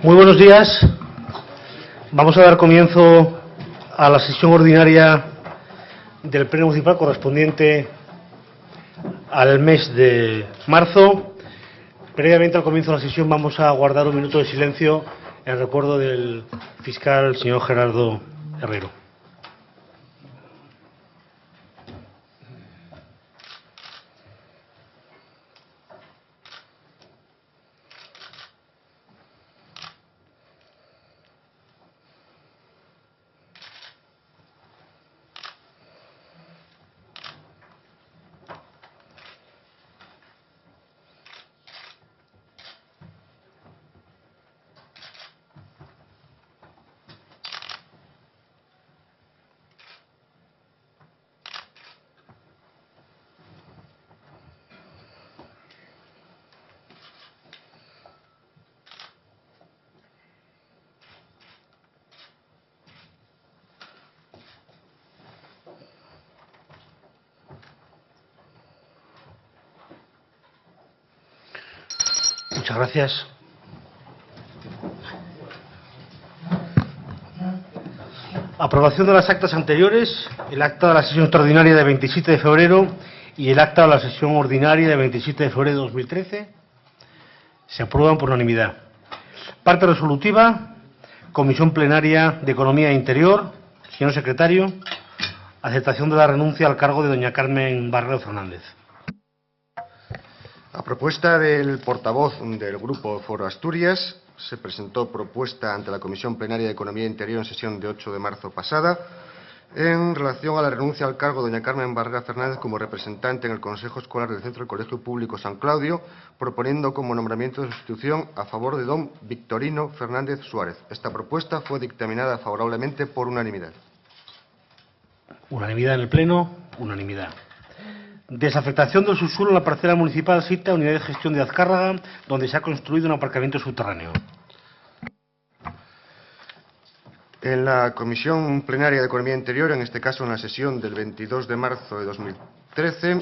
Muy buenos días. Vamos a dar comienzo a la sesión ordinaria del Pleno Municipal correspondiente al mes de marzo. Previamente al comienzo de la sesión vamos a guardar un minuto de silencio en recuerdo del fiscal señor Gerardo Herrero. Muchas gracias. Aprobación de las actas anteriores, el acta de la sesión extraordinaria de 27 de febrero y el acta de la sesión ordinaria de 27 de febrero de 2013 se aprueban por unanimidad. Parte resolutiva, Comisión Plenaria de Economía e Interior. Señor secretario, aceptación de la renuncia al cargo de doña Carmen Barrero Fernández. A propuesta del portavoz del Grupo Foro Asturias, se presentó propuesta ante la Comisión Plenaria de Economía e Interior en sesión de 8 de marzo pasada en relación a la renuncia al cargo de doña Carmen Barrera Fernández como representante en el Consejo Escolar del Centro del Colegio Público San Claudio, proponiendo como nombramiento de sustitución a favor de don Victorino Fernández Suárez. Esta propuesta fue dictaminada favorablemente por unanimidad. Unanimidad en el Pleno, unanimidad. Desafectación del subsuelo en la parcela municipal Sita, unidad de gestión de Azcárraga, donde se ha construido un aparcamiento subterráneo. En la Comisión Plenaria de Economía Interior, en este caso en la sesión del 22 de marzo de 2013,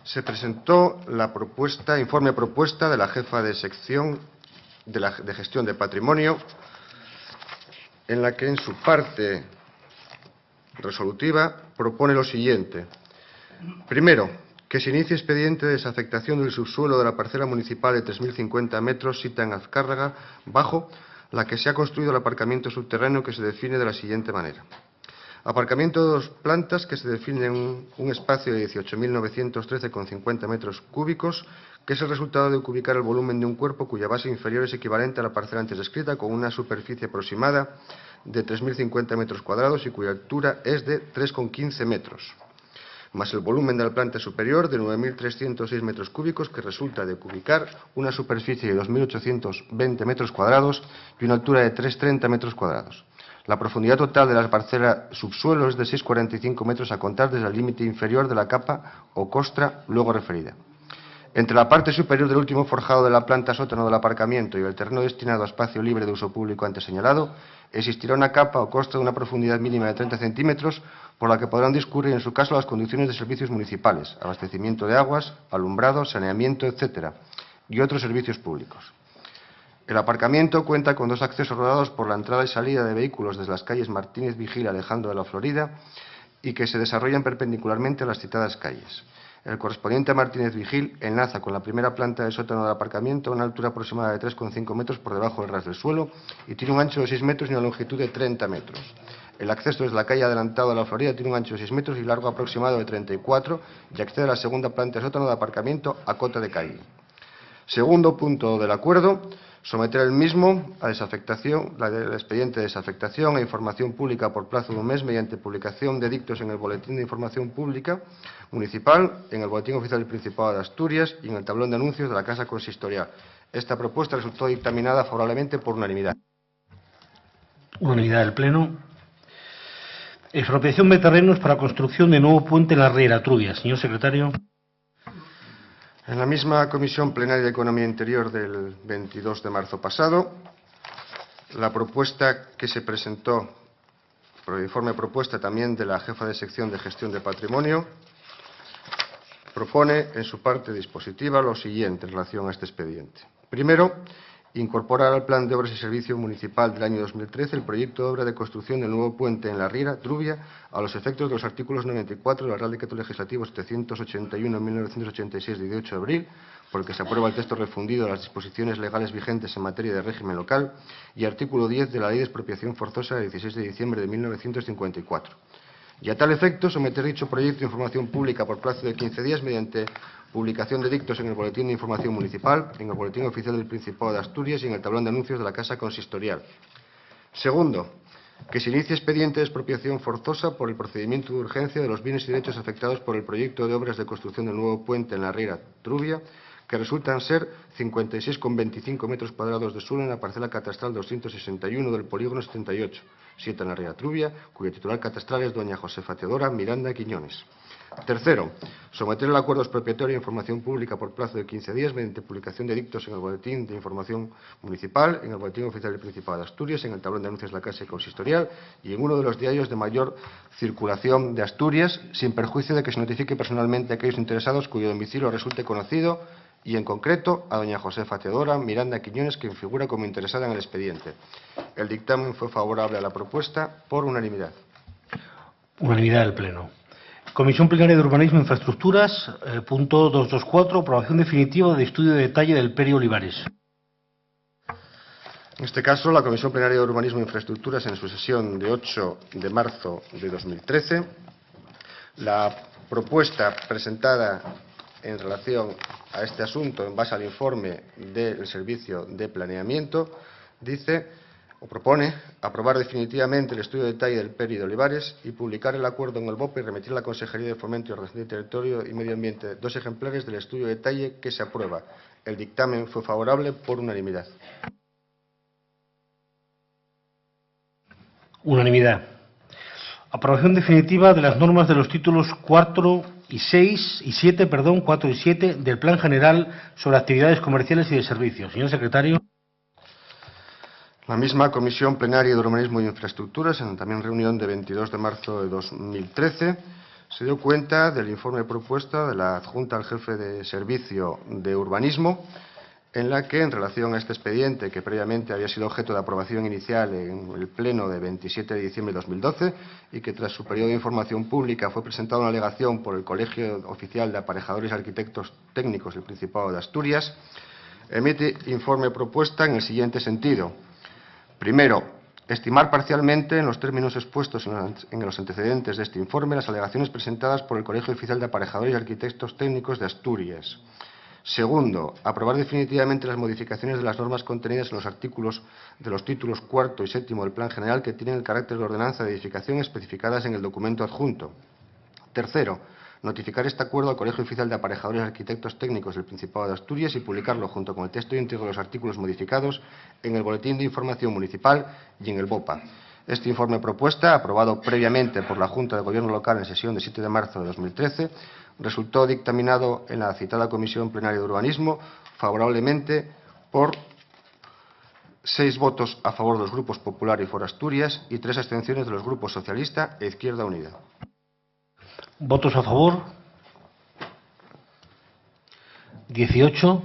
se presentó la informe propuesta de la jefa de sección de gestión de patrimonio, en la que en su parte resolutiva propone lo siguiente. Primero, que se inicie expediente de desafectación del subsuelo de la parcela municipal de 3.050 metros, Sita en Azcárraga, bajo la que se ha construido el aparcamiento subterráneo, que se define de la siguiente manera. Aparcamiento de 2 plantas que se define en un espacio de 18.913,50 metros cúbicos, que es el resultado de ubicar el volumen de un cuerpo cuya base inferior es equivalente a la parcela antes descrita, con una superficie aproximada de 3.050 metros cuadrados y cuya altura es de 3,15 metros. Más el volumen de la planta superior de 9.306 metros cúbicos, que resulta de ubicar una superficie de 2.820 metros cuadrados y una altura de 3,30 metros cuadrados. La profundidad total de la parcela subsuelo es de 6,45 metros a contar desde el límite inferior de la capa o costra luego referida. Entre la parte superior del último forjado de la planta sótano del aparcamiento y el terreno destinado a espacio libre de uso público antes señalado, existirá una capa o costra de una profundidad mínima de 30 centímetros por la que podrán discurrir en su caso las conducciones de servicios municipales, abastecimiento de aguas, alumbrado, saneamiento, etc., y otros servicios públicos. El aparcamiento cuenta con 2 accesos rodados por la entrada y salida de vehículos desde las calles Martínez Vigil y Alejandro de la Florida y que se desarrollan perpendicularmente a las citadas calles. El correspondiente a Martínez Vigil enlaza con la primera planta de sótano del aparcamiento a una altura aproximada de 3,5 metros por debajo del ras del suelo y tiene un ancho de 6 metros y una longitud de 30 metros. El acceso desde la calle Adelantado de la Florida tiene un ancho de 6 metros y largo aproximado de 34 y accede a la segunda planta de sótano de aparcamiento a cota de calle. Segundo punto del acuerdo, someter el mismo a desafectación, el expediente de desafectación a información pública por plazo de un mes mediante publicación de edictos en el Boletín de Información Pública Municipal, en el Boletín Oficial del Principado de Asturias y en el tablón de anuncios de la Casa Consistorial. Esta propuesta resultó dictaminada favorablemente por unanimidad. Unanimidad del Pleno. Expropiación de terrenos para construcción de nuevo puente en la Riera Trubia. Señor secretario. En la misma Comisión Plenaria de Economía Interior del 22 de marzo pasado, la propuesta que se presentó, por el informe propuesta también de la jefa de sección de gestión de patrimonio, propone en su parte dispositiva lo siguiente en relación a este expediente. Primero, Incorporar al Plan de Obras y Servicios Municipal del año 2013 el proyecto de obra de construcción del nuevo puente en la Riera, Trubia, a los efectos de los artículos 94 del Real Decreto Legislativo 781/1986 de 18 de abril, por el que se aprueba el texto refundido de las disposiciones legales vigentes en materia de régimen local, y artículo 10 de la Ley de Expropiación Forzosa de 16 de diciembre de 1954. Y a tal efecto, someter dicho proyecto a información pública por plazo de 15 días mediante publicación de dictos en el Boletín de Información Municipal, en el Boletín Oficial del Principado de Asturias y en el tablón de anuncios de la Casa Consistorial. Segundo, que se inicie expediente de expropiación forzosa por el procedimiento de urgencia de los bienes y derechos afectados por el proyecto de obras de construcción del nuevo puente en la Riera Trubia, que resultan ser 56,25 metros cuadrados de suelo en la parcela catastral 261 del polígono 78, 7 en la Riera Trubia, cuyo titular catastral es doña Josefa Teodora Miranda Quiñones. Tercero, someter el acuerdo expropiatorio a información pública por plazo de 15 días mediante publicación de dictos en el Boletín de Información Municipal, en el Boletín Oficial del Principado de Asturias, en el tablón de anuncios de la Casa Consistorial y en uno de los diarios de mayor circulación de Asturias, sin perjuicio de que se notifique personalmente a aquellos interesados cuyo domicilio resulte conocido y, en concreto, a doña Josefa Teodora Miranda Quiñones, quien figura como interesada en el expediente. El dictamen fue favorable a la propuesta por unanimidad. Unanimidad del Pleno. Comisión Plenaria de Urbanismo e Infraestructuras, punto 224, aprobación definitiva de estudio de detalle del Peri Olivares. En este caso, la Comisión Plenaria de Urbanismo e Infraestructuras, en su sesión de 8 de marzo de 2013, la propuesta presentada en relación a este asunto, en base al informe del Servicio de Planeamiento, dice o propone aprobar definitivamente el estudio de detalle del Peri de Olivares y publicar el acuerdo en el BOPE y remitir a la Consejería de Fomento y Ordenación del Territorio y Medio Ambiente 2 ejemplares del estudio de detalle que se aprueba. El dictamen fue favorable por unanimidad. Unanimidad. Aprobación definitiva de las normas de los títulos 4 y 7 del Plan General sobre Actividades Comerciales y de Servicios. Señor secretario. La misma Comisión Plenaria de Urbanismo y Infraestructuras, en también reunión de 22 de marzo de 2013, se dio cuenta del informe propuesta de la adjunta al jefe de Servicio de Urbanismo, en la que, en relación a este expediente, que previamente había sido objeto de aprobación inicial en el Pleno de 27 de diciembre de 2012 y que, tras su periodo de información pública, fue presentada una alegación por el Colegio Oficial de Aparejadores y Arquitectos Técnicos del Principado de Asturias, emite informe propuesta en el siguiente sentido. Primero, estimar parcialmente, en los términos expuestos en los antecedentes de este informe, las alegaciones presentadas por el Colegio Oficial de Aparejadores y Arquitectos Técnicos de Asturias. Segundo, aprobar definitivamente las modificaciones de las normas contenidas en los artículos de los títulos 4 y 7 del Plan General que tienen el carácter de ordenanza de edificación especificadas en el documento adjunto. Tercero, notificar este acuerdo al Colegio Oficial de Aparejadores y Arquitectos Técnicos del Principado de Asturias y publicarlo junto con el texto íntegro de los artículos modificados en el Boletín de Información Municipal y en el BOPA. Este informe propuesta, aprobado previamente por la Junta de Gobierno Local en sesión de 7 de marzo de 2013, resultó dictaminado en la citada Comisión Plenaria de Urbanismo favorablemente por 6 votos a favor de los grupos Popular y For Asturias y 3 abstenciones de los grupos Socialista e Izquierda Unida. Votos a favor. 18.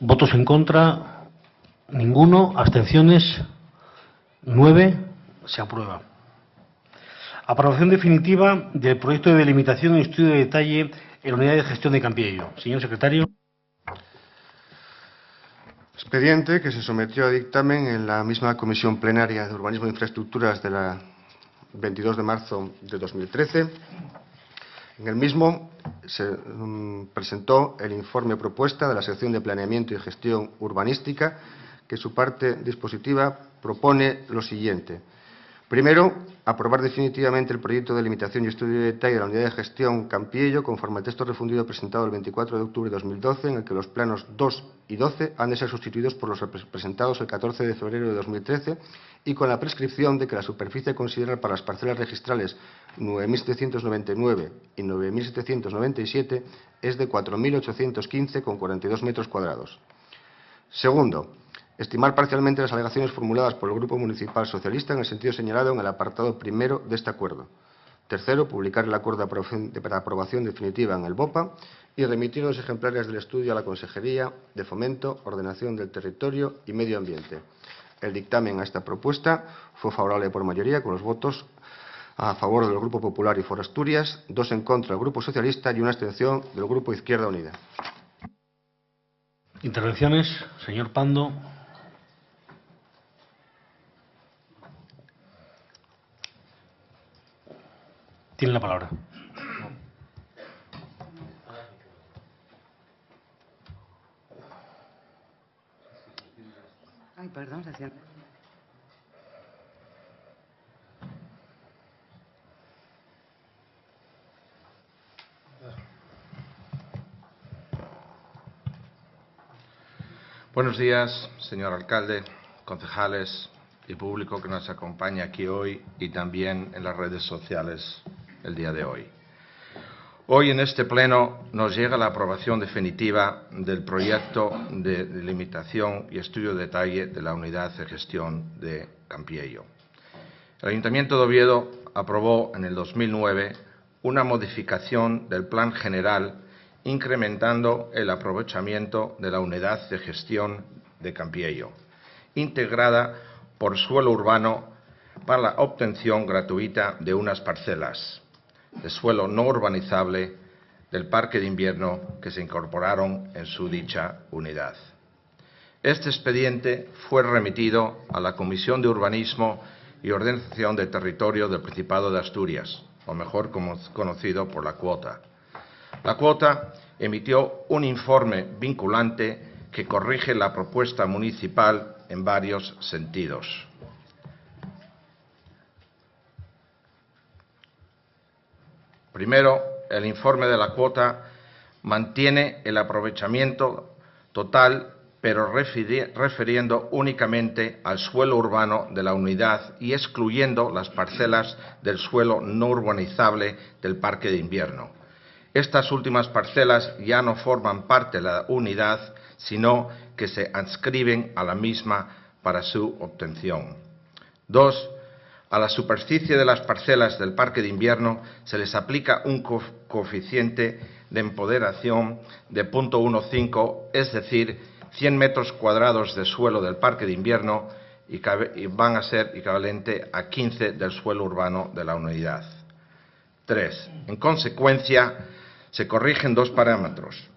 Votos en contra. Ninguno. Abstenciones. 9. Se aprueba. Aprobación definitiva del proyecto de delimitación y estudio de detalle en la unidad de gestión de Campillo. Señor secretario. Expediente que se sometió a dictamen en la misma Comisión Plenaria de Urbanismo e Infraestructuras de la 22 de marzo de 2013. En el mismo se presentó el informe propuesta de la sección de Planeamiento y Gestión Urbanística, que su parte dispositiva propone lo siguiente. Primero, aprobar definitivamente el proyecto de limitación y estudio de detalle de la unidad de gestión Campillo, conforme al texto refundido presentado el 24 de octubre de 2012, en el que los planos 2 y 12 han de ser sustituidos por los presentados el 14 de febrero de 2013 y con la prescripción de que la superficie considerada para las parcelas registrales 9.799 y 9.797 es de 4.815,42 metros cuadrados. Segundo, estimar parcialmente las alegaciones formuladas por el Grupo Municipal Socialista en el sentido señalado en el apartado primero de este acuerdo. Tercero, publicar el acuerdo de aprobación definitiva en el BOPA y remitir los ejemplares del estudio a la Consejería de Fomento, Ordenación del Territorio y Medio Ambiente. El dictamen a esta propuesta fue favorable por mayoría, con los votos a favor del Grupo Popular y For Asturias, 2 en contra del Grupo Socialista y 1 abstención del Grupo Izquierda Unida. Intervenciones. Señor Pando. Tiene la palabra. Ay, perdón, se siente. Buenos días, señor alcalde, concejales y público que nos acompaña aquí hoy y también en las redes sociales el día de hoy. Hoy en este pleno nos llega la aprobación definitiva del proyecto de delimitación y estudio de detalle de la unidad de gestión de Campiello. El Ayuntamiento de Oviedo aprobó en el 2009 una modificación del Plan General incrementando el aprovechamiento de la unidad de gestión de Campiello, integrada por suelo urbano para la obtención gratuita de unas parcelas de suelo no urbanizable del parque de invierno que se incorporaron en su dicha unidad. Este expediente fue remitido a la Comisión de Urbanismo y Ordenación del Territorio del Principado de Asturias, o mejor conocido por la Cuota. La Cuota emitió un informe vinculante que corrige la propuesta municipal en varios sentidos. Primero, el informe de la Cuota mantiene el aprovechamiento total, pero refiriendo únicamente al suelo urbano de la unidad y excluyendo las parcelas del suelo no urbanizable del parque de invierno. Estas últimas parcelas ya no forman parte de la unidad, sino que se adscriben a la misma para su obtención. 2. A la superficie de las parcelas del parque de invierno se les aplica un coeficiente de empoderación de 0,15, es decir, 100 metros cuadrados de suelo del parque de invierno y van a ser equivalente a 15 del suelo urbano de la unidad. 3. En consecuencia, se corrigen 2 parámetros,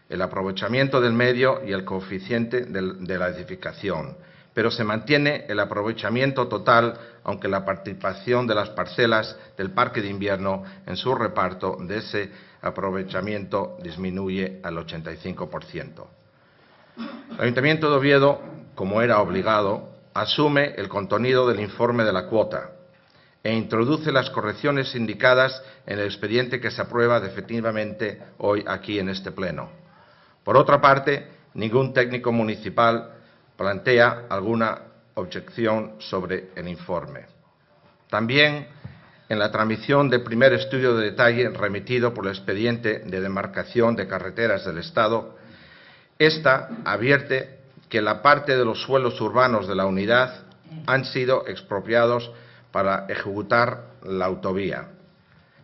el aprovechamiento del medio y el coeficiente de la edificación, pero se mantiene el aprovechamiento total, aunque la participación de las parcelas del parque de invierno en su reparto de ese aprovechamiento disminuye al 85%. El Ayuntamiento de Oviedo, como era obligado, asume el contenido del informe de la Cuota e introduce las correcciones indicadas en el expediente que se aprueba definitivamente hoy aquí en este Pleno. Por otra parte, ningún técnico municipal plantea alguna objeción sobre el informe. También, en la tramitación del primer estudio de detalle remitido por el expediente de demarcación de carreteras del Estado, esta advierte que la parte de los suelos urbanos de la unidad han sido expropiados para ejecutar la autovía.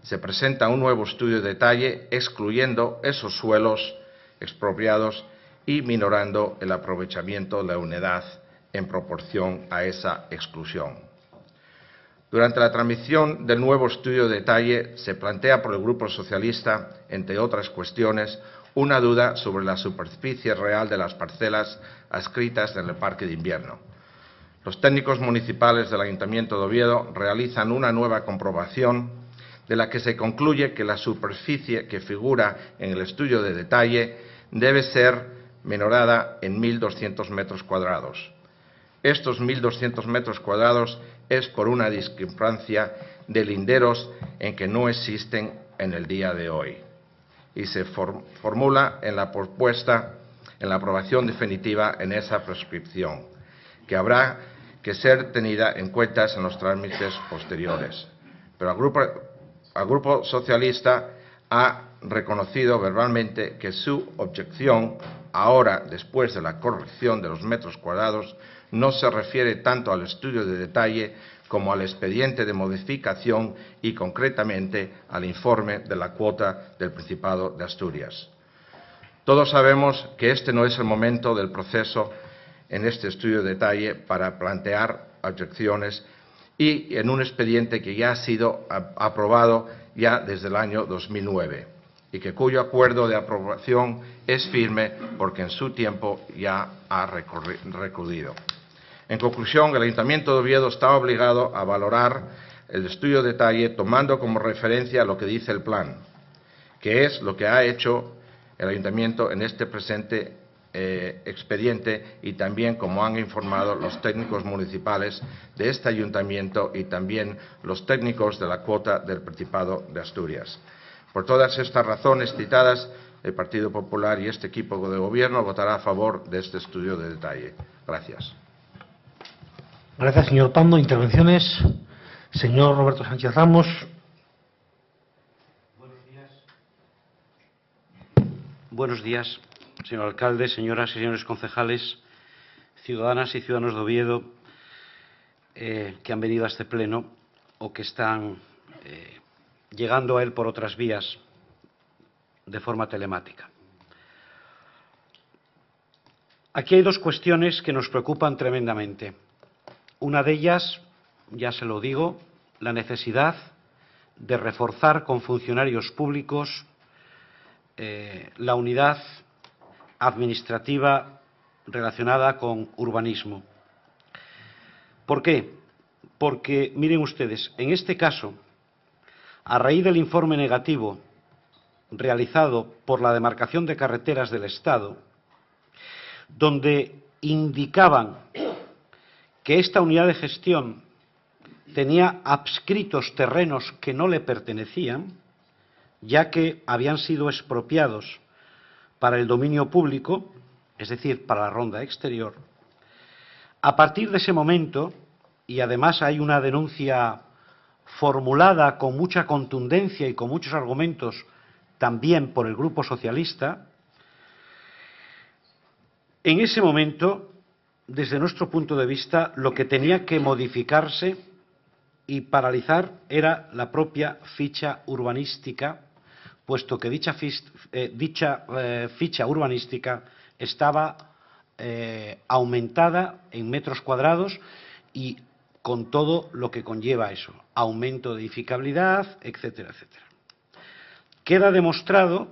Se presenta un nuevo estudio de detalle excluyendo esos suelos expropiados y minorando el aprovechamiento de la unidad en proporción a esa exclusión. Durante la tramitación del nuevo estudio de detalle se plantea por el Grupo Socialista, entre otras cuestiones, una duda sobre la superficie real de las parcelas adscritas en el parque de invierno. Los técnicos municipales del Ayuntamiento de Oviedo realizan una nueva comprobación de la que se concluye que la superficie que figura en el estudio de detalle debe ser menorada en 1.200 metros cuadrados. Estos 1.200 metros cuadrados es por una discrepancia de linderos en que no existen en el día de hoy y se formula en la propuesta, en la aprobación definitiva en esa prescripción, que habrá que ser tenida en cuenta en los trámites posteriores. Pero el Grupo Socialista ha reconocido verbalmente que su objeción ahora, después de la corrección de los metros cuadrados, no se refiere tanto al estudio de detalle como al expediente de modificación y, concretamente, al informe de la cuota del Principado de Asturias. Todos sabemos que este no es el momento del proceso en este estudio de detalle para plantear objeciones y en un expediente que ya ha sido aprobado ya desde el año 2009 y cuyo acuerdo de aprobación es firme porque en su tiempo ya ha recurrido. En conclusión, el Ayuntamiento de Oviedo está obligado a valorar el estudio de detalle tomando como referencia lo que dice el plan, que es lo que ha hecho el Ayuntamiento en este presente expediente y también como han informado los técnicos municipales de este Ayuntamiento y también los técnicos de la cuota del Principado de Asturias. Por todas estas razones citadas, el Partido Popular y este equipo de gobierno votará a favor de este estudio de detalle. Gracias. Gracias, señor Pando. Intervenciones. Señor Roberto Sánchez Ramos. Buenos días, señor alcalde, señoras y señores concejales, ciudadanas y ciudadanos de Oviedo que han venido a este pleno o que están llegando a él por otras vías de forma telemática. Aquí hay dos cuestiones que nos preocupan tremendamente. Una de ellas, ya se lo digo, la necesidad de reforzar con funcionarios públicos la unidad administrativa relacionada con urbanismo. ¿Por qué? Porque, miren ustedes, en este caso, a raíz del informe negativo realizado por la Demarcación de Carreteras del Estado, donde indicaban que esta unidad de gestión tenía adscritos terrenos que no le pertenecían, ya que habían sido expropiados para el dominio público, es decir, para la ronda exterior. A partir de ese momento, y además hay una denuncia formulada con mucha contundencia y con muchos argumentos también por el Grupo Socialista, en ese momento, desde nuestro punto de vista, lo que tenía que modificarse y paralizar era la propia ficha urbanística, puesto que dicha ficha urbanística estaba aumentada en metros cuadrados y con todo lo que conlleva eso, aumento de edificabilidad, etcétera, etcétera. Queda demostrado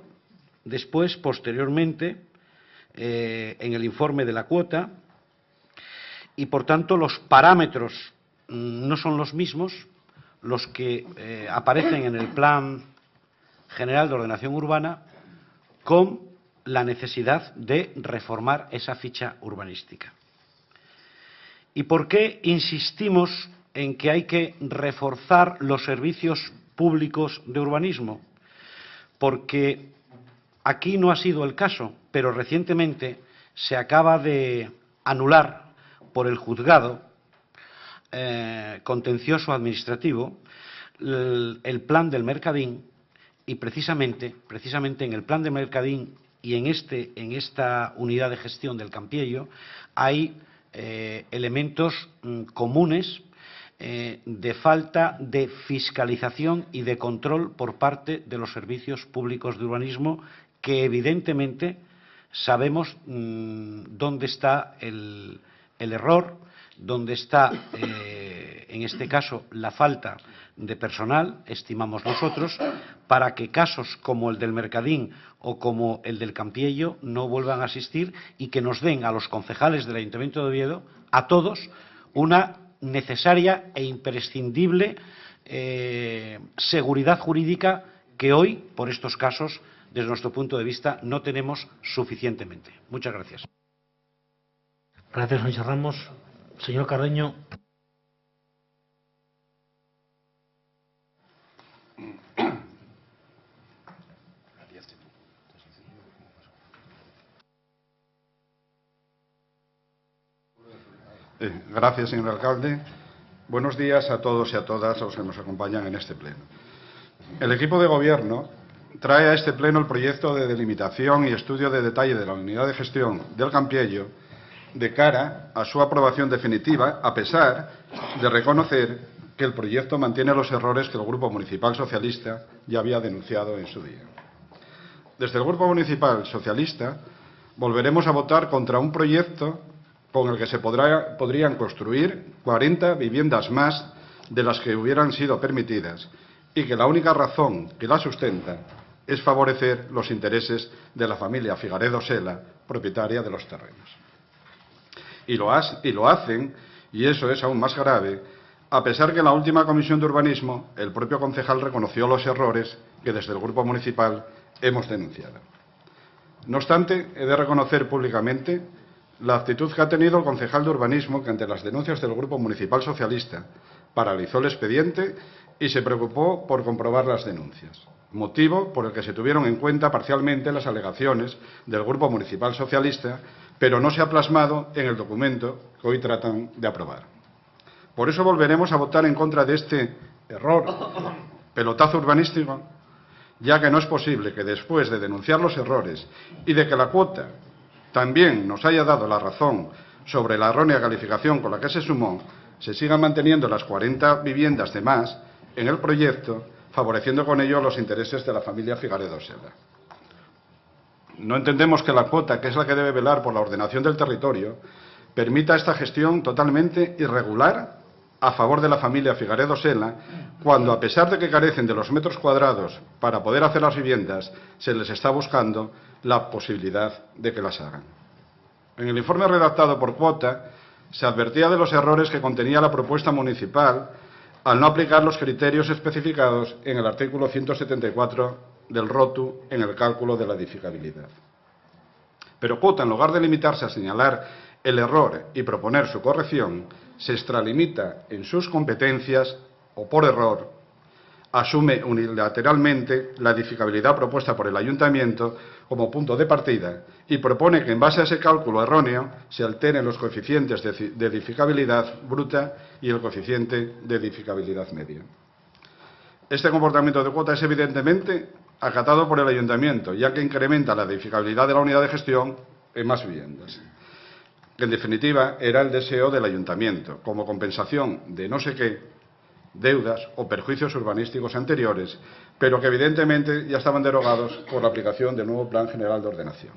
después, posteriormente, en el informe de la cuota, y por tanto los parámetros no son los mismos los que aparecen en el Plan General de Ordenación Urbana con la necesidad de reformar esa ficha urbanística. ¿Y por qué insistimos en que hay que reforzar los servicios públicos de urbanismo? Porque aquí no ha sido el caso, pero recientemente se acaba de anular por el juzgado contencioso administrativo el plan del Mercadín, y precisamente en el plan del Mercadín y en esta unidad de gestión del Campiello hay elementos comunes de falta de fiscalización y de control por parte de los servicios públicos de urbanismo, que evidentemente sabemos dónde está el error, dónde está, en este caso, la falta de personal, estimamos nosotros, para que casos como el del Mercadín o como el del Campiello no vuelvan a existir y que nos den a los concejales del Ayuntamiento de Oviedo, a todos, una necesaria e imprescindible seguridad jurídica que hoy, por estos casos, desde nuestro punto de vista, no tenemos suficientemente. Muchas gracias. Gracias, Sánchez Ramos. Señor Carreño. Gracias, señor alcalde. Buenos días a todos y a todas los que nos acompañan en este pleno. El equipo de gobierno trae a este pleno el proyecto de delimitación y estudio de detalle de la unidad de gestión del Campiello de cara a su aprobación definitiva, a pesar de reconocer que el proyecto mantiene los errores que el Grupo Municipal Socialista ya había denunciado en su día. Desde el Grupo Municipal Socialista volveremos a votar contra un proyecto con el que se podrían construir 40 viviendas más de las que hubieran sido permitidas y que la única razón que la sustenta es favorecer los intereses de la familia Figaredo Sela, propietaria de los terrenos. Y lo hacen, y eso es aún más grave, a pesar que en la última comisión de urbanismo el propio concejal reconoció los errores que desde el Grupo Municipal hemos denunciado. No obstante, he de reconocer públicamente la actitud que ha tenido el concejal de urbanismo, que ante las denuncias del Grupo Municipal Socialista paralizó el expediente y se preocupó por comprobar las denuncias, motivo por el que se tuvieron en cuenta parcialmente las alegaciones del Grupo Municipal Socialista, pero no se ha plasmado en el documento que hoy tratan de aprobar. Por eso volveremos a votar en contra de este error, pelotazo urbanístico, ya que no es posible que después de denunciar los errores y de que la cuota también nos haya dado la razón sobre la errónea calificación con la que se sumó, se sigan manteniendo las 40 viviendas de más en el proyecto, favoreciendo con ello los intereses de la familia Figaredo Sela. No entendemos que la cuota, que es la que debe velar por la ordenación del territorio, permita esta gestión totalmente irregular a favor de la familia Figaredo Sela, cuando, a pesar de que carecen de los metros cuadrados para poder hacer las viviendas, se les está buscando la posibilidad de que las hagan. En el informe redactado por Cuota se advertía de los errores que contenía la propuesta municipal al no aplicar los criterios especificados en el artículo 174 del ROTU en el cálculo de la edificabilidad. Pero Cuota, en lugar de limitarse a señalar el error y proponer su corrección, se extralimita en sus competencias o, por error, asume unilateralmente la edificabilidad propuesta por el Ayuntamiento como punto de partida y propone que, en base a ese cálculo erróneo, se alteren los coeficientes de edificabilidad bruta y el coeficiente de edificabilidad media. Este comportamiento de Cuota es evidentemente acatado por el Ayuntamiento, ya que incrementa la edificabilidad de la unidad de gestión en más viviendas, que en definitiva era el deseo del Ayuntamiento, como compensación de no sé qué deudas o perjuicios urbanísticos anteriores, pero que evidentemente ya estaban derogados por la aplicación del nuevo Plan General de Ordenación.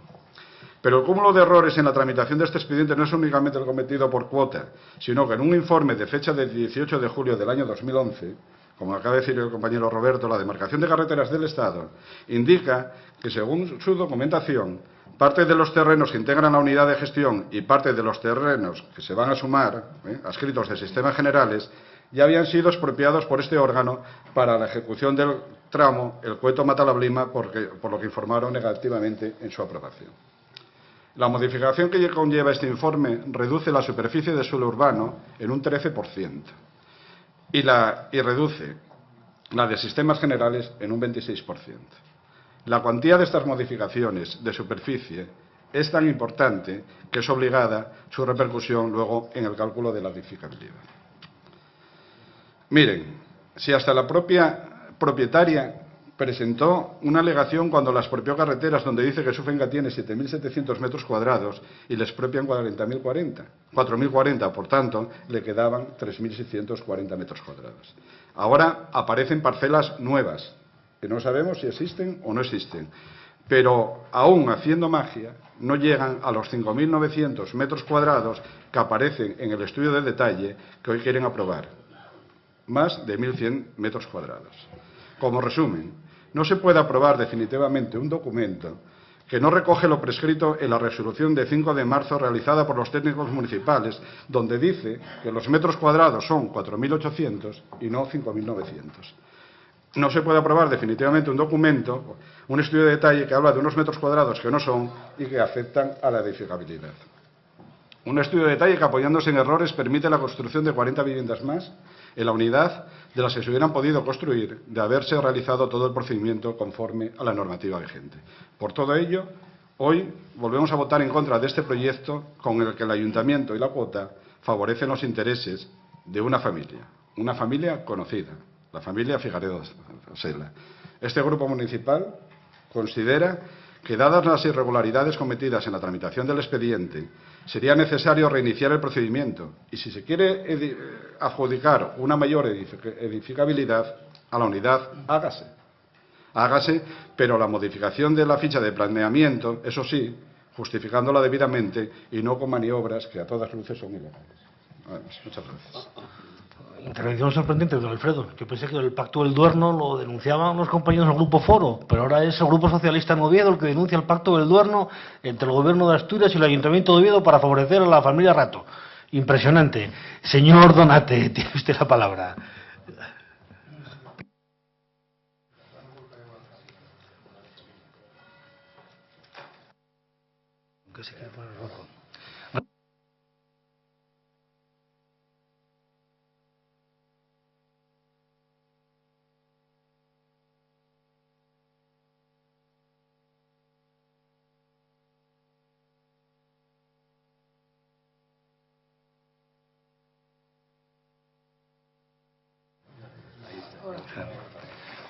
Pero el cúmulo de errores en la tramitación de este expediente no es únicamente el cometido por Cuota, sino que en un informe de fecha del 18 de julio del año 2011, como acaba de decir el compañero Roberto, la demarcación de carreteras del Estado indica que, según su documentación, parte de los terrenos que integran la unidad de gestión y parte de los terrenos que se van a sumar, adscritos de sistemas generales, ya habían sido expropiados por este órgano para la ejecución del tramo El Cueto-Matalablima, por lo que informaron negativamente en su aprobación. La modificación que conlleva este informe reduce la superficie de suelo urbano en un 13% y reduce la de sistemas generales en un 26%. La cuantía de estas modificaciones de superficie es tan importante que es obligada su repercusión luego en el cálculo de la edificabilidad. Miren, si hasta la propia propietaria presentó una alegación cuando la expropió carreteras, donde dice que su finca tiene 7.700 metros cuadrados y le expropian 4.040, por tanto, le quedaban 3.640 metros cuadrados. Ahora aparecen parcelas nuevas, que no sabemos si existen o no existen, pero aún haciendo magia no llegan a los 5.900 metros cuadrados que aparecen en el estudio de detalle que hoy quieren aprobar, más de 1.100 metros cuadrados. Como resumen, no se puede aprobar definitivamente un documento que no recoge lo prescrito en la resolución de 5 de marzo realizada por los técnicos municipales, donde dice que los metros cuadrados son 4.800 y no 5.900. No se puede aprobar definitivamente un documento, un estudio de detalle que habla de unos metros cuadrados que no son y que afectan a la edificabilidad. Un estudio de detalle que, apoyándose en errores, permite la construcción de 40 viviendas más en la unidad de las que se hubieran podido construir de haberse realizado todo el procedimiento conforme a la normativa vigente. Por todo ello, hoy volvemos a votar en contra de este proyecto con el que el Ayuntamiento y la Cuota favorecen los intereses de una familia conocida, la familia Figaredo Sela. Este grupo municipal considera que, dadas las irregularidades cometidas en la tramitación del expediente, sería necesario reiniciar el procedimiento y, si se quiere adjudicar una mayor edificabilidad a la unidad, hágase, pero la modificación de la ficha de planeamiento, eso sí, justificándola debidamente y no con maniobras que a todas luces son ilegales. Muchas gracias. Intervención sorprendente, don Alfredo. Yo pensé que el Pacto del Duerno lo denunciaban los compañeros del Grupo Foro, pero ahora es el Grupo Socialista en Oviedo el que denuncia el Pacto del Duerno entre el Gobierno de Asturias y el Ayuntamiento de Oviedo para favorecer a la familia Rato. Impresionante. Señor Donate, tiene usted la palabra. Que se quiere poner rojo.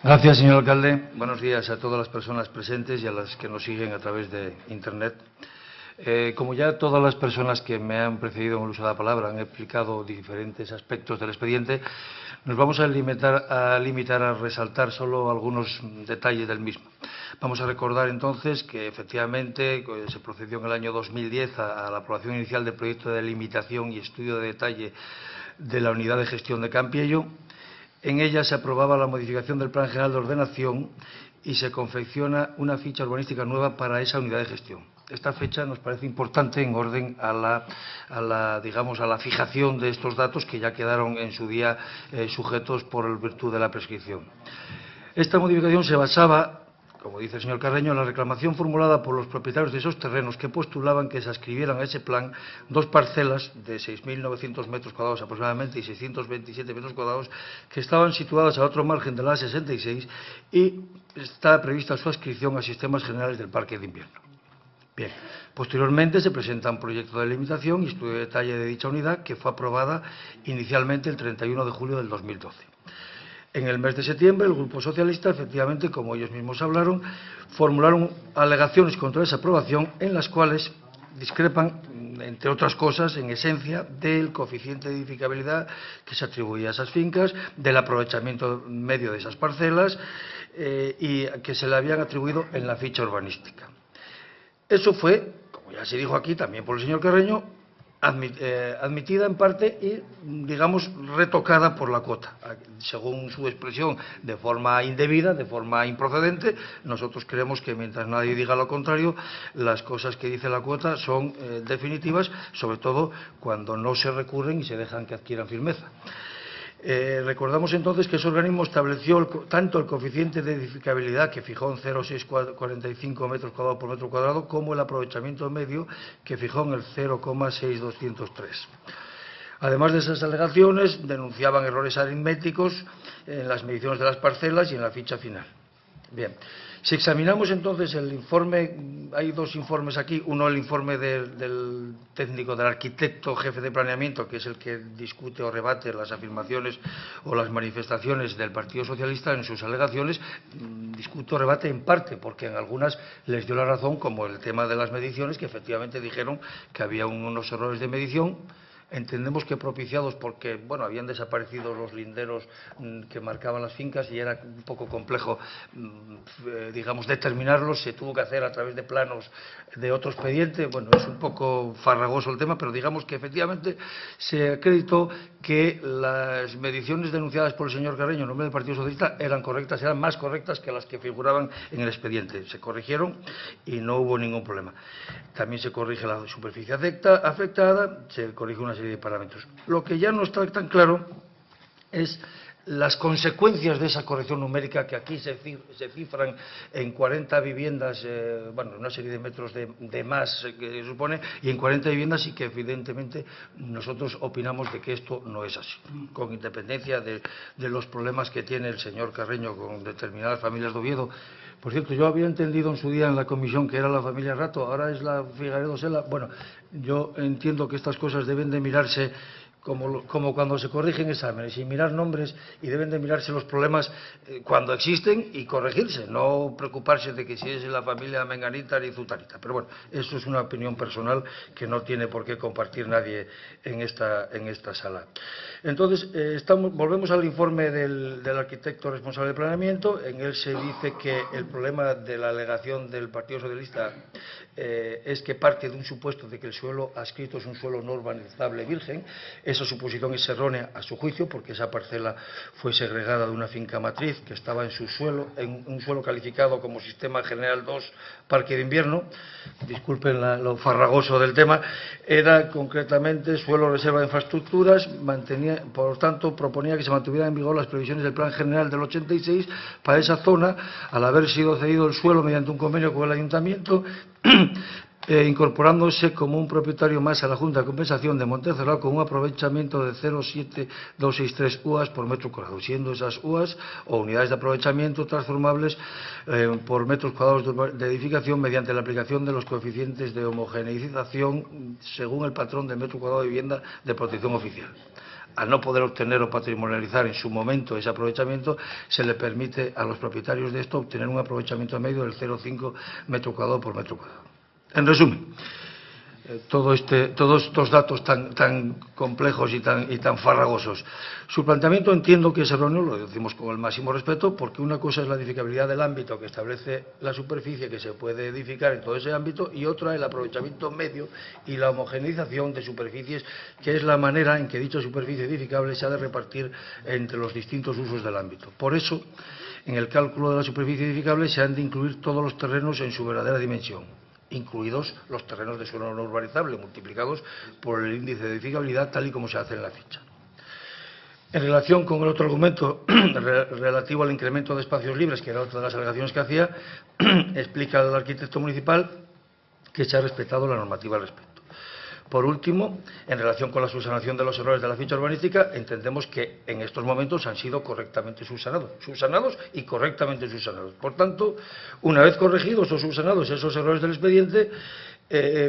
Gracias, señor alcalde. Buenos días a todas las personas presentes y a las que nos siguen a través de Internet. Como ya todas las personas que me han precedido en el uso de la palabra han explicado diferentes aspectos del expediente, nos vamos a limitar a resaltar solo algunos detalles del mismo. Vamos a recordar entonces que efectivamente se procedió en el año 2010 a la aprobación inicial del proyecto de delimitación y estudio de detalle de la unidad de gestión de Campiello. En ella se aprobaba la modificación del Plan General de Ordenación y se confecciona una ficha urbanística nueva para esa unidad de gestión. Esta fecha nos parece importante en orden a la fijación de estos datos que ya quedaron en su día sujetos por virtud de la prescripción. Esta modificación se basaba, como dice el señor Carreño, en la reclamación formulada por los propietarios de esos terrenos que postulaban que se adscribieran a ese plan dos parcelas de 6.900 metros cuadrados aproximadamente y 627 metros cuadrados que estaban situadas al otro margen de la A66 y está prevista su adscripción a sistemas generales del Parque de Invierno. Bien, posteriormente se presenta un proyecto de delimitación y estudio de detalle de dicha unidad que fue aprobada inicialmente el 31 de julio del 2012. En el mes de septiembre, el Grupo Socialista, efectivamente, como ellos mismos hablaron, formularon alegaciones contra esa aprobación en las cuales discrepan, entre otras cosas, en esencia, del coeficiente de edificabilidad que se atribuía a esas fincas, del aprovechamiento medio de esas parcelas y que se le habían atribuido en la ficha urbanística. Eso fue, como ya se dijo aquí también por el señor Carreño, admitida en parte y, digamos, retocada por la cuota, según su expresión, de forma indebida, de forma improcedente. Nosotros creemos que mientras nadie diga lo contrario, las cosas que dice la cuota son definitivas, sobre todo cuando no se recurren y se dejan que adquieran firmeza. Recordamos entonces que ese organismo estableció tanto el coeficiente de edificabilidad, que fijó en 0,645 metros cuadrados por metro cuadrado, como el aprovechamiento medio, que fijó en el 0,6203. Además de esas alegaciones, denunciaban errores aritméticos en las mediciones de las parcelas y en la ficha final. Bien, si examinamos entonces el informe, hay dos informes aquí, uno el informe del técnico, del arquitecto jefe de planeamiento, que es el que discute o rebate las afirmaciones o las manifestaciones del Partido Socialista en sus alegaciones, discute o rebate en parte, porque en algunas les dio la razón, como el tema de las mediciones, que efectivamente dijeron que había unos errores de medición. Entendemos que propiciados porque, bueno, habían desaparecido los linderos que marcaban las fincas y era un poco complejo, digamos, determinarlos. Se tuvo que hacer a través de planos de otro expediente. Bueno, es un poco farragoso el tema, pero digamos que efectivamente se acreditó que las mediciones denunciadas por el señor Carreño en nombre del Partido Socialista eran correctas, eran más correctas que las que figuraban en el expediente. Se corrigieron y no hubo ningún problema. También se corrige la superficie afectada, se corrige una serie de parámetros. Lo que ya no está tan claro es las consecuencias de esa corrección numérica, que aquí se cifran en 40 viviendas, bueno, una serie de metros de más que se supone, y en 40 viviendas, y que evidentemente nosotros opinamos de que esto no es así, con independencia de los problemas que tiene el señor Carreño con determinadas familias de Oviedo. Por cierto, yo había entendido en su día en la comisión que era la familia Rato, ahora es la Figaredo Sela. Bueno, yo entiendo que estas cosas deben de mirarse como cuando se corrigen exámenes, sin mirar nombres, y deben de mirarse los problemas cuando existen y corregirse, no preocuparse de que si es la familia menganita ni zutanita. Pero bueno, eso es una opinión personal que no tiene por qué compartir nadie en esta sala. Entonces, volvemos al informe del arquitecto responsable de planeamiento. En él se dice que el problema de la alegación del Partido Socialista es que parte de un supuesto de que el suelo adscrito es un suelo no urbanizable virgen. Esa suposición es errónea a su juicio, porque esa parcela fue segregada de una finca matriz que estaba en su suelo, en un suelo calificado como Sistema General 2, Parque de Invierno. Disculpen lo farragoso del tema. Era concretamente suelo reserva de infraestructuras, por lo tanto, proponía que se mantuvieran en vigor las previsiones del Plan General del 86 para esa zona, al haber sido cedido el suelo mediante un convenio con el Ayuntamiento, incorporándose como un propietario más a la Junta de Compensación de Montezerrat con un aprovechamiento de 0,7263 UAS por metro cuadrado, siendo esas UAS o unidades de aprovechamiento transformables por metros cuadrados de edificación mediante la aplicación de los coeficientes de homogeneización según el patrón de metro cuadrado de vivienda de protección oficial. Al no poder obtener o patrimonializar en su momento ese aprovechamiento, se le permite a los propietarios de esto obtener un aprovechamiento medio del 0,5 metro cuadrado por metro cuadrado. En resumen, todos estos datos tan complejos y tan farragosos. Su planteamiento entiendo que es erróneo, lo decimos con el máximo respeto, porque una cosa es la edificabilidad del ámbito que establece la superficie que se puede edificar en todo ese ámbito, y otra el aprovechamiento medio y la homogeneización de superficies, que es la manera en que dicha superficie edificable se ha de repartir entre los distintos usos del ámbito. Por eso, en el cálculo de la superficie edificable se han de incluir todos los terrenos en su verdadera dimensión, incluidos los terrenos de suelo no urbanizable, multiplicados por el índice de edificabilidad, tal y como se hace en la ficha. En relación con el otro argumento relativo al incremento de espacios libres, que era otra de las alegaciones que hacía, explica el arquitecto municipal que se ha respetado la normativa al respecto. Por último, en relación con la subsanación de los errores de la ficha urbanística, entendemos que en estos momentos han sido correctamente subsanados y correctamente subsanados. Por tanto, una vez corregidos o subsanados esos errores del expediente,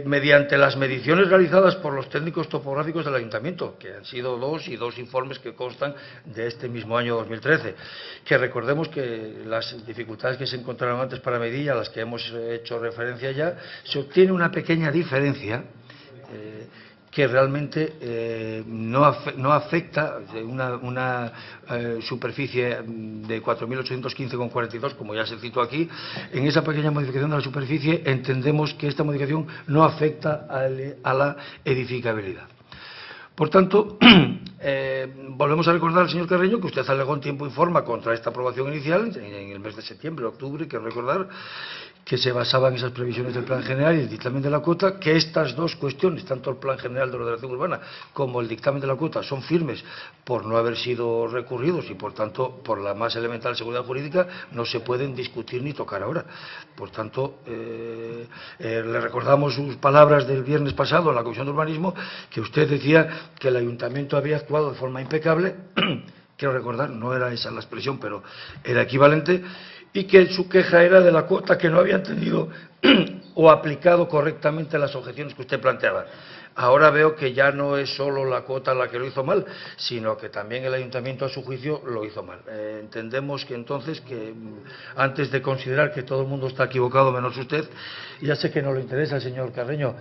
mediante las mediciones realizadas por los técnicos topográficos del Ayuntamiento, que han sido dos informes que constan de este mismo año 2013, que recordemos que las dificultades que se encontraron antes para medir, a las que hemos hecho referencia ya, se obtiene una pequeña diferencia que realmente no afecta una superficie de 4.815,42, como ya se citó aquí. En esa pequeña modificación de la superficie entendemos que esta modificación no afecta a la edificabilidad. Por tanto, volvemos a recordar al señor Carreño que usted alegó en tiempo y forma contra esta aprobación inicial, en el mes de septiembre, octubre, quiero recordar, que se basaba en esas previsiones del Plan General y el dictamen de la cuota, que estas dos cuestiones, tanto el Plan General de Ordenación Urbana como el dictamen de la cuota, son firmes por no haber sido recurridos y, por tanto, por la más elemental seguridad jurídica, no se pueden discutir ni tocar ahora. Por tanto, le recordamos sus palabras del viernes pasado en la Comisión de Urbanismo, que usted decía que el Ayuntamiento había actuado de forma impecable, quiero recordar, no era esa la expresión, pero era equivalente, y que su queja era de la cuota, que no había entendido o aplicado correctamente las objeciones que usted planteaba. Ahora veo que ya no es solo la cuota la que lo hizo mal, sino que también el Ayuntamiento, a su juicio, lo hizo mal. Entendemos que entonces, que antes de considerar que todo el mundo está equivocado menos usted, ya sé que no le interesa, señor Carreño,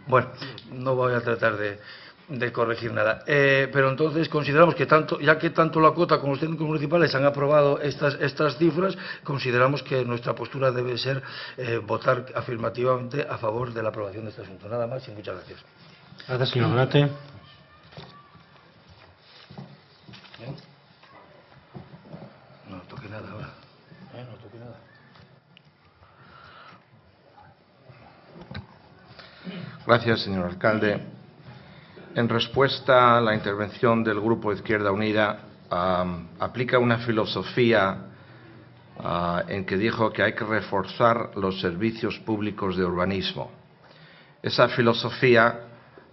bueno, no voy a tratar de corregir nada, pero entonces consideramos que ya que tanto la cuota como los técnicos municipales han aprobado estas cifras, consideramos que nuestra postura debe ser votar afirmativamente a favor de la aprobación de este asunto. Nada más y muchas gracias. Gracias, señor Donate. No toque nada ahora. No toque nada. Gracias, señor alcalde. En respuesta a la intervención del Grupo Izquierda Unida, aplica una filosofía en que dijo que hay que reforzar los servicios públicos de urbanismo. Esa filosofía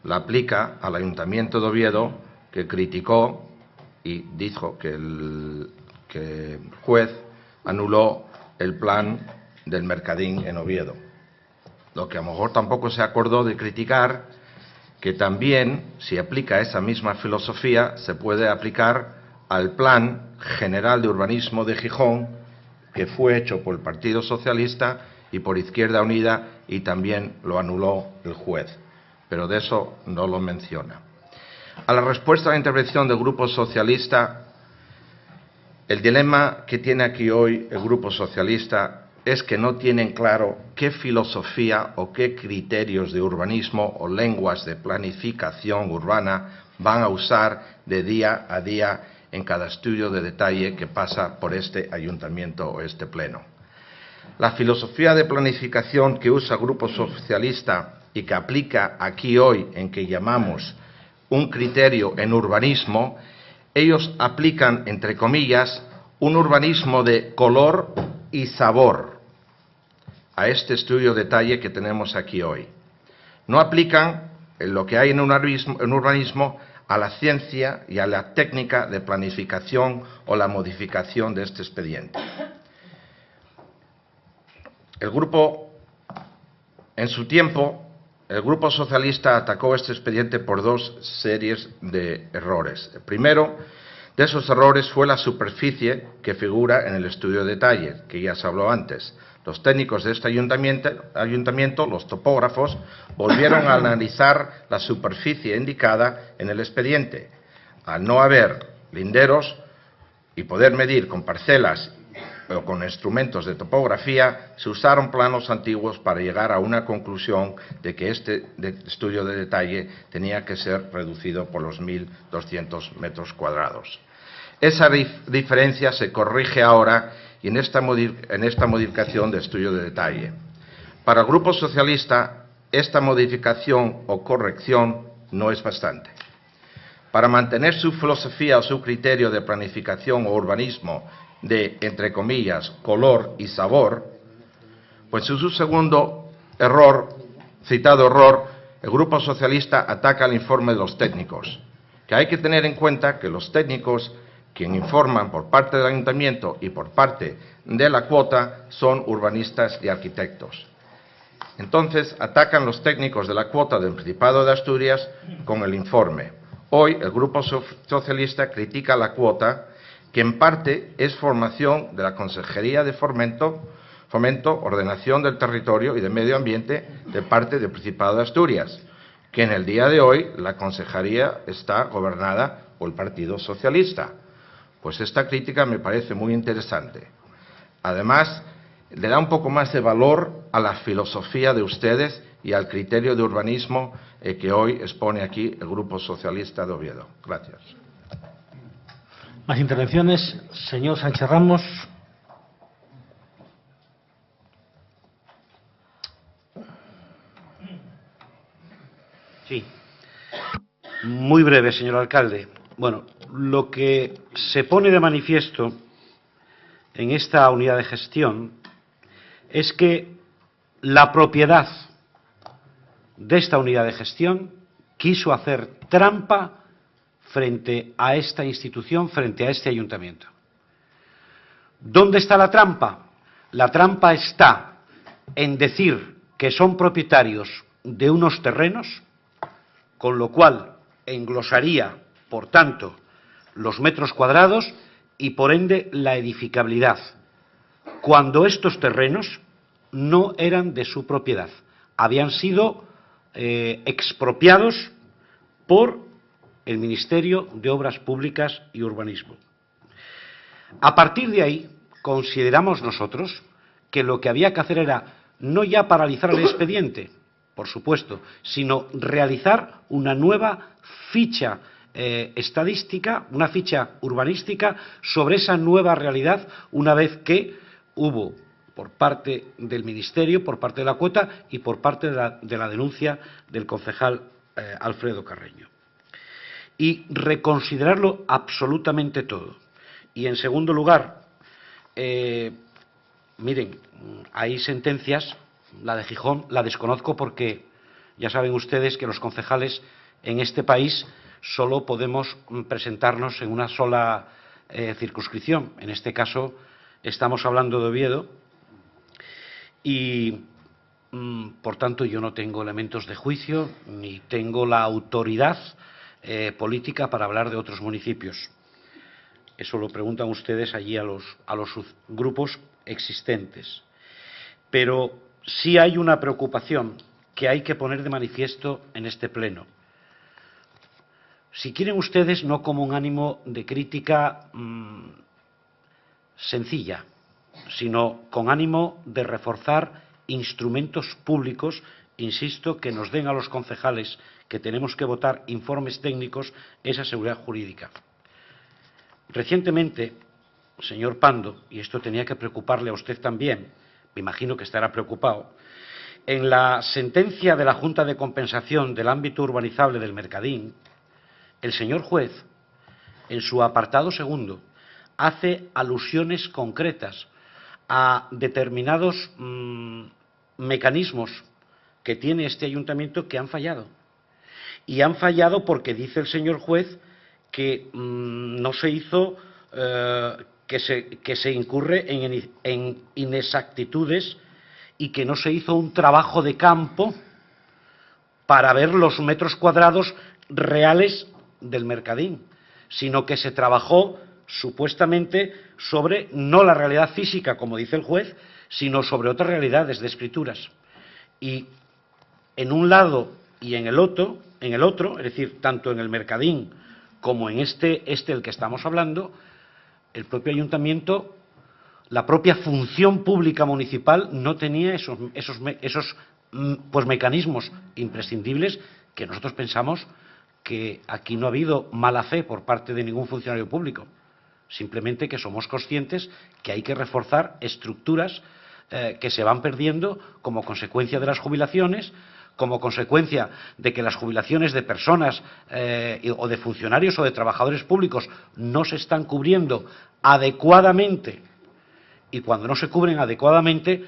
la aplica al Ayuntamiento de Oviedo, que criticó y dijo que el juez anuló el plan del Mercadín en Oviedo. Lo que a lo mejor tampoco se acordó de criticar que también, si aplica esa misma filosofía, se puede aplicar al Plan General de Urbanismo de Gijón, que fue hecho por el Partido Socialista y por Izquierda Unida, y también lo anuló el juez, pero de eso no lo menciona. A la respuesta a la intervención del Grupo Socialista, el dilema que tiene aquí hoy el Grupo Socialista es que no tienen claro qué filosofía o qué criterios de urbanismo o lenguas de planificación urbana van a usar de día a día en cada estudio de detalle que pasa por este ayuntamiento o este pleno. La filosofía de planificación que usa el Grupo Socialista y que aplica aquí hoy, en que llamamos un criterio en urbanismo, ellos aplican, entre comillas, un urbanismo de color y sabor a este estudio de detalle que tenemos aquí hoy. No aplican lo que hay en urbanismo a la ciencia y a la técnica de planificación o la modificación de este expediente. En su tiempo, el Grupo Socialista atacó este expediente por dos series de errores. El primero de esos errores fue la superficie que figura en el estudio de detalle, que ya se habló antes. Los técnicos de este ayuntamiento, los topógrafos, volvieron a analizar la superficie indicada en el expediente. Al no haber linderos y poder medir con parcelas o con instrumentos de topografía, se usaron planos antiguos para llegar a una conclusión de que este estudio de detalle tenía que ser reducido por los 1.200 metros cuadrados. Esa diferencia se corrige ahora y en esta modificación de estudio de detalle. Para el Grupo Socialista, esta modificación o corrección no es bastante. Para mantener su filosofía o su criterio de planificación o urbanismo de, entre comillas, color y sabor, pues en su segundo citado error, el Grupo Socialista ataca el informe de los técnicos, que hay que tener en cuenta que los técnicos, quien informan por parte del Ayuntamiento y por parte de la cuota, son urbanistas y arquitectos. Entonces, atacan los técnicos de la cuota del Principado de Asturias con el informe. Hoy, el Grupo Socialista critica la cuota, que en parte es formación de la Consejería de Fomento, Ordenación del Territorio y de Medio Ambiente de parte del Principado de Asturias, que en el día de hoy la Consejería está gobernada por el Partido Socialista. Pues esta crítica me parece muy interesante. Además, le da un poco más de valor a la filosofía de ustedes y al criterio de urbanismo que hoy expone aquí el Grupo Socialista de Oviedo. Gracias. Más intervenciones. Señor Sánchez Ramos. Sí. Muy breve, señor alcalde. Bueno, lo que se pone de manifiesto en esta unidad de gestión es que la propiedad de esta unidad de gestión quiso hacer trampa frente a esta institución, frente a este ayuntamiento. ¿Dónde está la trampa? La trampa está en decir que son propietarios de unos terrenos, con lo cual englosaría, por tanto, los metros cuadrados y, por ende, la edificabilidad, cuando estos terrenos no eran de su propiedad, habían sido expropiados por el Ministerio de Obras Públicas y Urbanismo. A partir de ahí, consideramos nosotros que lo que había que hacer era no ya paralizar el expediente, por supuesto, sino realizar una nueva ficha estadística, una ficha urbanística sobre esa nueva realidad, una vez que hubo, por parte del Ministerio, por parte de la cuota y por parte de la denuncia del concejal Alfredo Carreño. Y reconsiderarlo absolutamente todo. Y en segundo lugar, miren, hay sentencias, la de Gijón la desconozco porque ya saben ustedes que los concejales en este país solo podemos presentarnos en una sola circunscripción. En este caso estamos hablando de Oviedo y por tanto, yo no tengo elementos de juicio ni tengo la autoridad política para hablar de otros municipios. Eso lo preguntan ustedes allí a los grupos existentes. Pero sí hay una preocupación que hay que poner de manifiesto en este pleno. Si quieren ustedes, no como un ánimo de crítica sencilla, sino con ánimo de reforzar instrumentos públicos, insisto, que nos den a los concejales que tenemos que votar informes técnicos esa seguridad jurídica. Recientemente, señor Pando, y esto tenía que preocuparle a usted también, me imagino que estará preocupado, en la sentencia de la Junta de Compensación del ámbito urbanizable del Mercadín, el señor juez, en su apartado segundo, hace alusiones concretas a determinados mecanismos que tiene este ayuntamiento que han fallado. Y han fallado porque dice el señor juez que no se hizo, que se incurre en inexactitudes y que no se hizo un trabajo de campo para ver los metros cuadrados reales del Mercadín, sino que se trabajó supuestamente sobre no la realidad física, como dice el juez, sino sobre otras realidades de escrituras. Y en un lado y en el otro, es decir, tanto en el Mercadín como en este del que estamos hablando, el propio ayuntamiento, la propia función pública municipal no tenía esos mecanismos imprescindibles que nosotros pensamos que aquí no ha habido mala fe por parte de ningún funcionario público, simplemente que somos conscientes que hay que reforzar estructuras que se van perdiendo como consecuencia de las jubilaciones, como consecuencia de que las jubilaciones de personas o de funcionarios o de trabajadores públicos no se están cubriendo adecuadamente, y cuando no se cubren adecuadamente,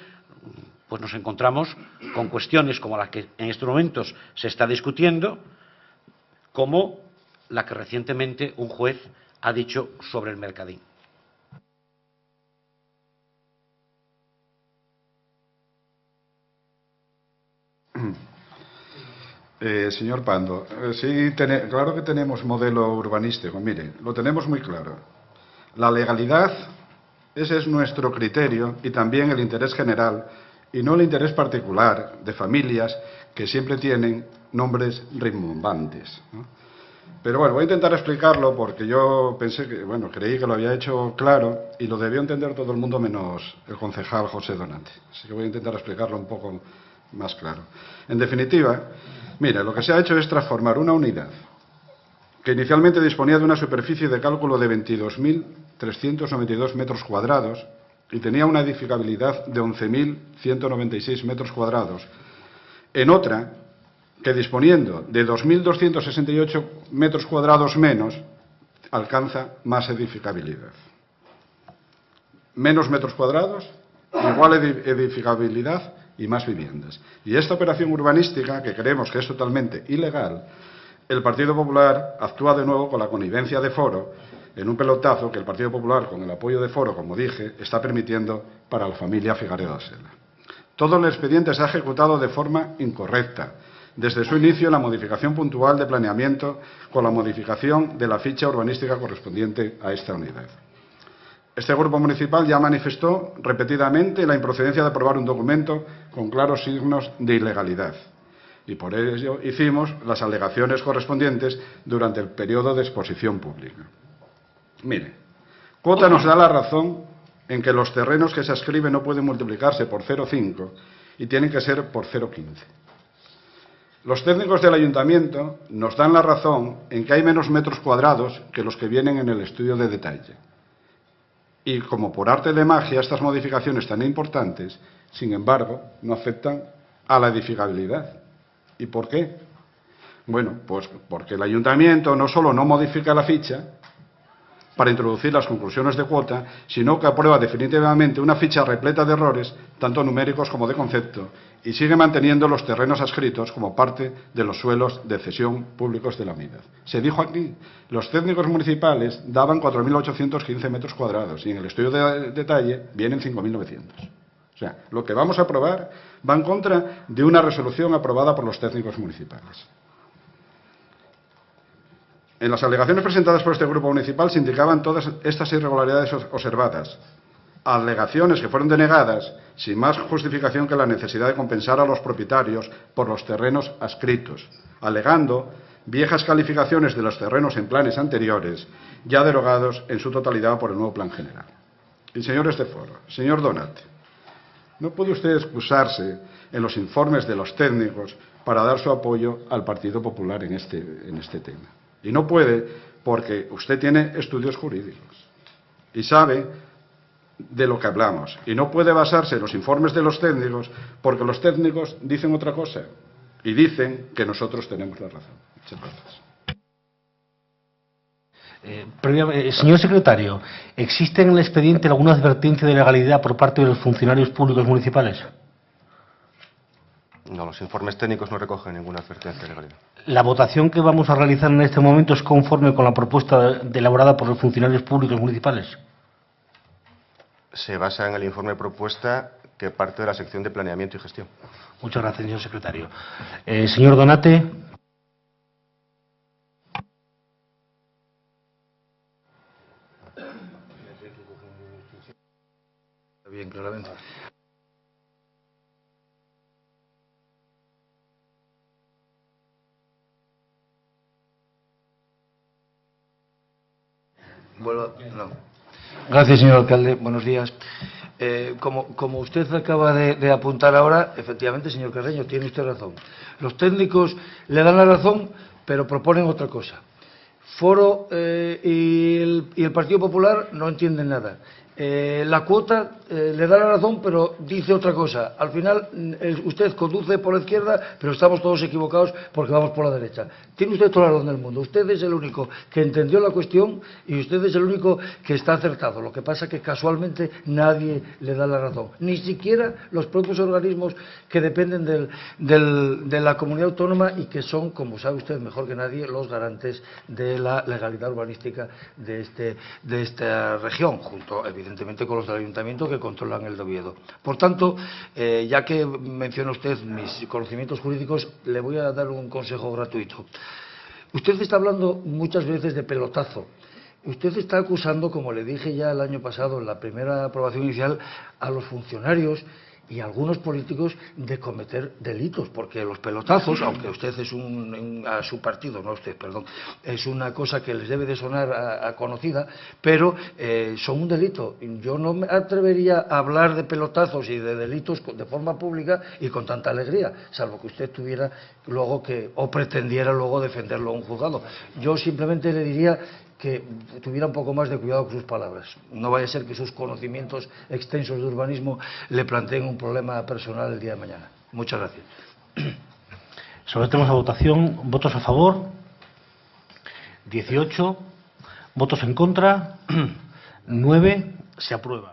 pues nos encontramos con cuestiones como las que en estos momentos se está discutiendo, como la que recientemente un juez ha dicho sobre el Mercadín. Señor Pando, sí, claro que tenemos modelo urbanístico. Mire, lo tenemos muy claro. La legalidad, ese es nuestro criterio, y también el interés general, y no el interés particular de familias que siempre tienen nombres rimbombantes, ¿no? Pero bueno, voy a intentar explicarlo porque yo pensé que, bueno, creí que lo había hecho claro y lo debió entender todo el mundo menos el concejal José Donante. Así que voy a intentar explicarlo un poco más claro. En definitiva, mira, lo que se ha hecho es transformar una unidad que inicialmente disponía de una superficie de cálculo de 22.392 metros cuadrados y tenía una edificabilidad de 11.196 metros cuadrados, en otra que disponiendo de 2.268 metros cuadrados menos, alcanza más edificabilidad. Menos metros cuadrados, igual edificabilidad y más viviendas. Y esta operación urbanística, que creemos que es totalmente ilegal, el Partido Popular actúa de nuevo con la connivencia de Foro, en un pelotazo que el Partido Popular, con el apoyo de Foro, como dije, está permitiendo para la familia Figareda Sela. Todo el expediente se ha ejecutado de forma incorrecta, desde su inicio la modificación puntual de planeamiento con la modificación de la ficha urbanística correspondiente a esta unidad. Este grupo municipal ya manifestó repetidamente la improcedencia de aprobar un documento con claros signos de ilegalidad y por ello hicimos las alegaciones correspondientes durante el periodo de exposición pública. Mire, Cuota nos da la razón en que los terrenos que se adscriben no pueden multiplicarse por 0,5 y tienen que ser por 0,15. Los técnicos del ayuntamiento nos dan la razón en que hay menos metros cuadrados que los que vienen en el estudio de detalle. Y como por arte de magia estas modificaciones tan importantes, sin embargo, no afectan a la edificabilidad. ¿Y por qué? Bueno, pues porque el ayuntamiento no solo no modifica la ficha para introducir las conclusiones de Cuota, sino que aprueba definitivamente una ficha repleta de errores, tanto numéricos como de concepto, y sigue manteniendo los terrenos adscritos como parte de los suelos de cesión públicos de la unidad. Se dijo aquí, los técnicos municipales daban 4.815 metros cuadrados y en el estudio de detalle vienen 5.900. O sea, lo que vamos a aprobar va en contra de una resolución aprobada por los técnicos municipales. En las alegaciones presentadas por este grupo municipal se indicaban todas estas irregularidades observadas, alegaciones que fueron denegadas sin más justificación que la necesidad de compensar a los propietarios por los terrenos adscritos, alegando viejas calificaciones de los terrenos en planes anteriores, ya derogados en su totalidad por el nuevo plan general. Y señores de foro, señor Donat, no puede usted excusarse en los informes de los técnicos para dar su apoyo al Partido Popular en este tema. Y no puede porque usted tiene estudios jurídicos y sabe de lo que hablamos. Y no puede basarse en los informes de los técnicos porque los técnicos dicen otra cosa y dicen que nosotros tenemos la razón. Muchas gracias. Señor secretario, ¿existe en el expediente alguna advertencia de legalidad por parte de los funcionarios públicos municipales? No, los informes técnicos no recogen ninguna advertencia de legalidad. ¿La votación que vamos a realizar en este momento es conforme con la propuesta elaborada por los funcionarios públicos municipales? Se basa en el informe propuesta que parte de la sección de planeamiento y gestión. Muchas gracias, señor secretario. Señor Donate. Bien, claramente. No. Gracias, señor alcalde. Buenos días. Como usted acaba de apuntar ahora, efectivamente, señor Carreño, tiene usted razón. Los técnicos le dan la razón, pero proponen otra cosa. Foro y el Partido Popular no entienden nada. La cuota le da la razón, pero dice otra cosa. Al final, usted conduce por la izquierda, pero estamos todos equivocados porque vamos por la derecha. Tiene usted toda la razón del mundo. Usted es el único que entendió la cuestión y usted es el único que está acertado. Lo que pasa es que casualmente nadie le da la razón. Ni siquiera los propios organismos que dependen de la comunidad autónoma y que son, como sabe usted mejor que nadie, los garantes de la legalidad urbanística de esta región, junto, evidentemente, con los del ayuntamiento que controlan el de Oviedo. Por tanto, ya que menciona usted mis conocimientos jurídicos, le voy a dar un consejo gratuito. Usted está hablando muchas veces de pelotazo. Usted está acusando, como le dije ya el año pasado en la primera aprobación inicial, a los funcionarios y a algunos políticos de cometer delitos, porque los pelotazos, aunque usted es a su partido, no usted, perdón, es una cosa que les debe de sonar a conocida, pero son un delito. Yo no me atrevería a hablar de pelotazos y de delitos de forma pública y con tanta alegría, salvo que usted tuviera luego o pretendiera luego defenderlo a un juzgado. Yo simplemente le diría que tuviera un poco más de cuidado con sus palabras. No vaya a ser que sus conocimientos extensos de urbanismo le planteen un problema personal el día de mañana. Muchas gracias. Sometemos a votación. ¿Votos a favor? 18. ¿Votos en contra? 9. Se aprueba.